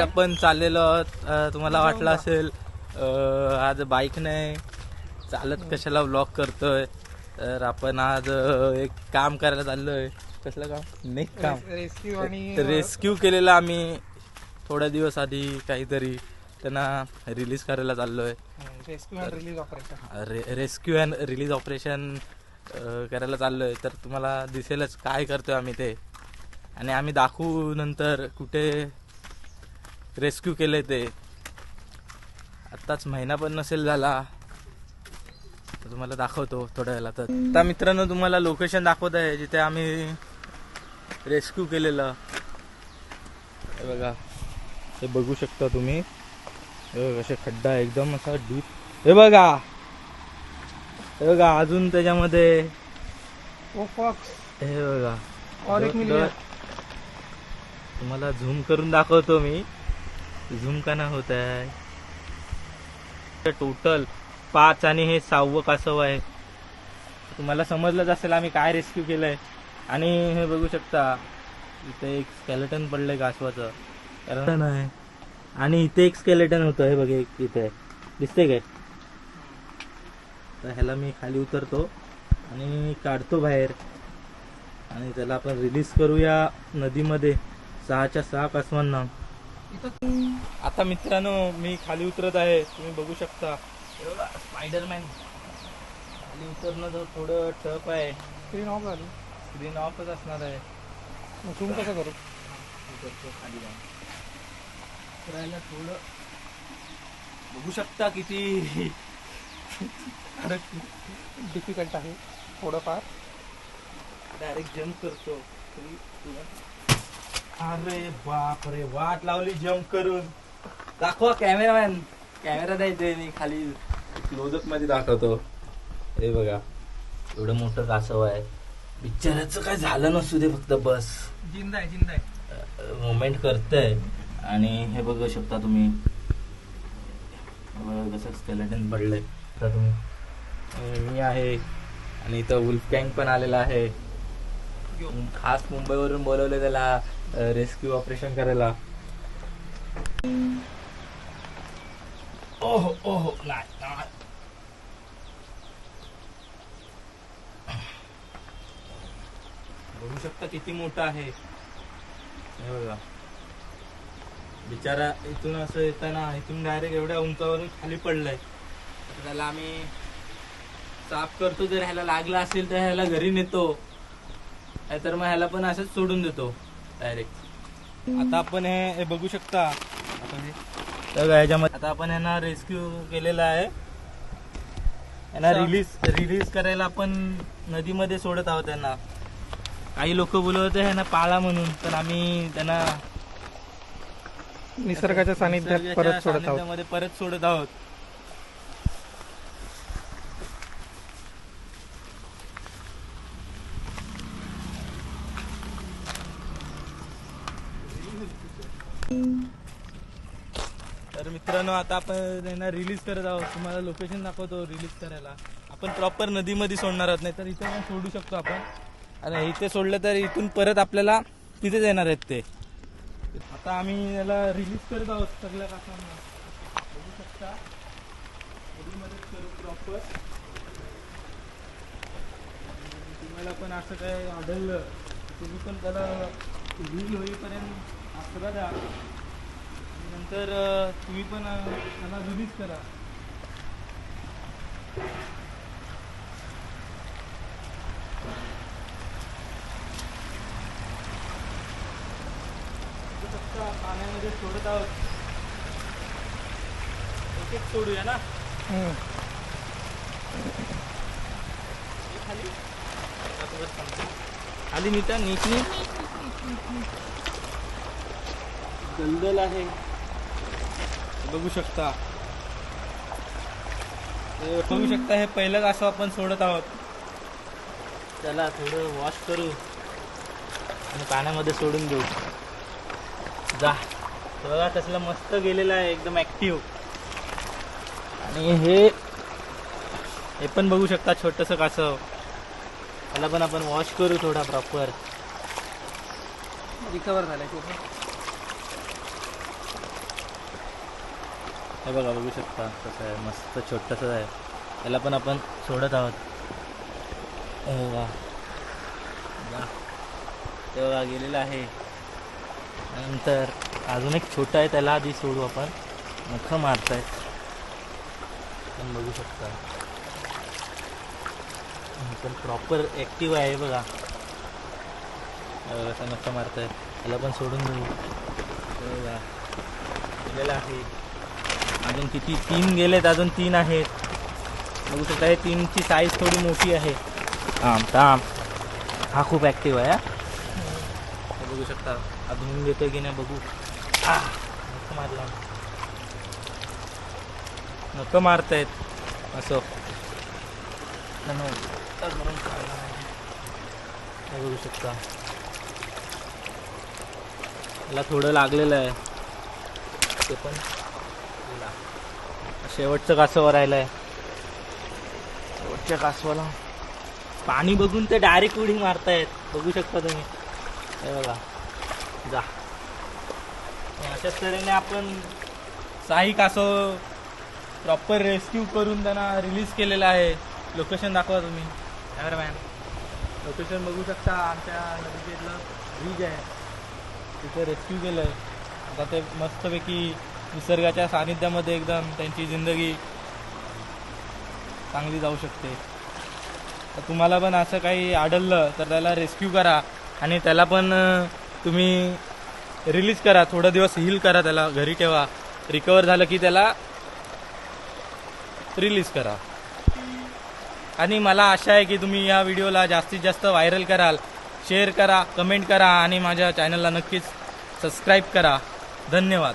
आपण चाललेलो तुम्हाला वाटलं असेल आज बाईक नाही चालत कशाला व्लॉग करतोय. तर आपण आज एक काम करायला चाललोय. कसलं काम नाही काम रेस्क्यू केलेलं आम्ही थोड्या दिवस आधी काहीतरी त्यांना रिलीज करायला चाललोय. रेस्क्यू अँड रिलीज ऑपरेशन करायला चाललोय. तर तुम्हाला दिसेलच काय करतोय आम्ही ते आणि आम्ही दाखवू नंतर कुठे रेस्क्यू केले ते. आत्ताच महिना पण नसेल झाला तर तुम्हाला दाखवतो थोड्या वेळाला. तर आता मित्रांनो तुम्हाला लोकेशन दाखवत आहे जिथे आम्ही रेस्क्यू केलेलं. हे बघा हे बघू शकता तुम्ही. हे बघा असे खड्डा एकदम असा डीप. हे बघा अजून त्याच्यामध्ये हे बघा तुम्हाला झूम करून दाखवतो मी. झूम का नाही होत आहे. टोटल 5 आणि हे 6वं कासव आहे. तुम्हाला समजलंच असेल आम्ही काय रेस्क्यू केलंय. आणि हे बघू शकता इथे एक स्केलेटन पडलंय कासवाचं कारण आहे. आणि इथे एक स्केलेटन होतं. हे बघे इथे दिसते काय. तर ह्याला मी खाली उतरतो आणि काढतो बाहेर आणि त्याला आपण रिलीज करूया नदीमध्ये 6च्या 6 कासवांना. आता मित्रांनो मी खाली उतरत आहे. तुम्ही बघू शकता स्पायडरमॅन. खाली उतरणं थोडं टफ आहे. स्क्रीन ऑफ झाली. स्क्रीन ऑफच असणार आहे. झूम कसं करू खाली जाऊन उतरायला थोडं बघू शकता किती डिफिकल्ट आहे थोडंफार. डायरेक्ट जम्प करतो. अरे बाप रे वाट लावली जम्प करून. दाखवा कॅमेरामॅन. कॅमेरा द्यायचंय मी खाली क्लोजअप मध्ये दाखवतो. हे बघा एवढं मोठं कासव आहे. बिचाऱ्याचं काय झालं नसू दे फक्त बस जिंदा आहे मुवमेंट करतंय. आणि हे बघू शकता तुम्ही कसं स्केलेटन पडलंय. तर तुम्ही मी आहे आणि इथं वुल्फ गँग पण आलेला आहे. खास मुंबईवरून बोलवले त्याला रेस्क्यू ऑपरेशन करायला. ओहो ओहो नाही बघू शकता किती मोठा आहे. हे बघा बिचारा इथून असं येताना इथून डायरेक्ट एवढ्या उंचावरून खाली पडलाय. त्याला आम्ही साफ करतो. जर ह्याला लागला असेल तर ह्याला घरी नेतो तर मग ह्याला पण असंच सोडून देतो डायरेक्ट. आता आपण हे बघू शकता ह्याच्यामध्ये आता आपण ह्यांना रेस्क्यू केलेला आहे. यांना रिलीज करायला आपण नदीमध्ये सोडत आहोत. त्यांना काही लोक बोलवत ह्यांना पाळा म्हणून पण आम्ही त्यांना निसर्गाच्या सानिध्यात परत सोडत आहोत. तर मित्रांनो आता आपण त्यांना रिलीज करत आहोत. तुम्हाला लोकेशन दाखवतो रिलीज करायला. आपण प्रॉपर नदीमध्ये सोडणार आहोत. नाही तर इथे पण सोडू शकतो आपण. आणि इथे सोडलं तर इथून परत आपल्याला तिथेच येणार आहेत ते. आता आम्ही याला रिलीज करत आहोत सगळ्या कासांना. बघू शकता नदीमध्येच करू प्रॉपर. तुम्हाला पण असं काय आढळलं तुम्ही पण त्याला रील होईपर्यंत आसरा द्या. नंतर तुम्ही पण त्याला रिलीज करा. पाण्यामध्ये सोडत आहोत. एक एक सोडूया ना. खाली खाली नीट दलदल आहे बघू शकता. बघू शकता हे पहिलं कासव आपण सोडत आहोत. त्याला थोडं वॉश करू आणि पाण्यामध्ये सोडून देऊ. जा बघा कसला मस्त गेलेला आहे एकदम ऍक्टिव्ह. आणि हे पण बघू शकता छोटंसं कासव. त्याला पण आपण वॉश करू थोडा प्रॉपर. रिकवर झालाय हे बघा, बघू शकता कसं आहे, मस्त छोटंसं आहे. त्याला पण आपण सोडत आहोत. हे बघा, ते बघा गेलेलं आहे. नंतर अजून एक छोटा आहे, त्याला आधी सोडू आपण. नखं मारतायत पण बघू शकता. पण प्रॉपर ॲक्टिव्ह आहे बघा. कसं नखं मारतायत, त्याला पण सोडून देऊ. बघा गेलेलं आहे. अजून किती 3 गेलेत, अजून 3 आहेत. बघू शकता हे 3ची साईज थोडी मोठी आहे. थांब, हा खूप ॲक्टिव्ह आहे. बघू शकता अजून देतोय की नाही बघू. नखं मारला, नखं मारतायत असं. बघू शकता त्याला थोडं लागलेलं आहे. ते पण शेवटचं कासव राहिलं आहे. शेवटच्या कासवाला पाणी बघून ते डायरेक्ट उडी मारतायत. बघू शकता तुम्ही. हे बघा, जा. अशाच तऱ्हेने आपण 6 कासव प्रॉपर रेस्क्यू करून त्यांना रिलीज केलेलं आहे. लोकेशन दाखवा तुम्ही कॅमेरामॅन. लोकेशन बघू शकता. आमच्या नदीच्या ब्रिज आहे, तिथे रेस्क्यू केलं आहे. आता ते मस्तपैकी निसर्गाच्या सानिध्यामध्ये एकदम त्यांची जिंदगी चांगली जाऊ शकते. तर तुम्हाला पण असं काही आढळलं तर त्याला रेस्क्यू करा आणि त्याला पण तुम्ही रिलीज करा. थोडा दिवस हील करा, त्याला घरी ठेवा. रिकवर झालं की त्याला रिलीज करा. आणि मला आशा आहे की तुम्ही या व्हिडिओला जास्तीत जास्त व्हायरल कराल, शेअर करा, कमेंट करा आणि माझ्या चॅनलला नक्कीच सबस्क्राईब करा. धन्यवाद.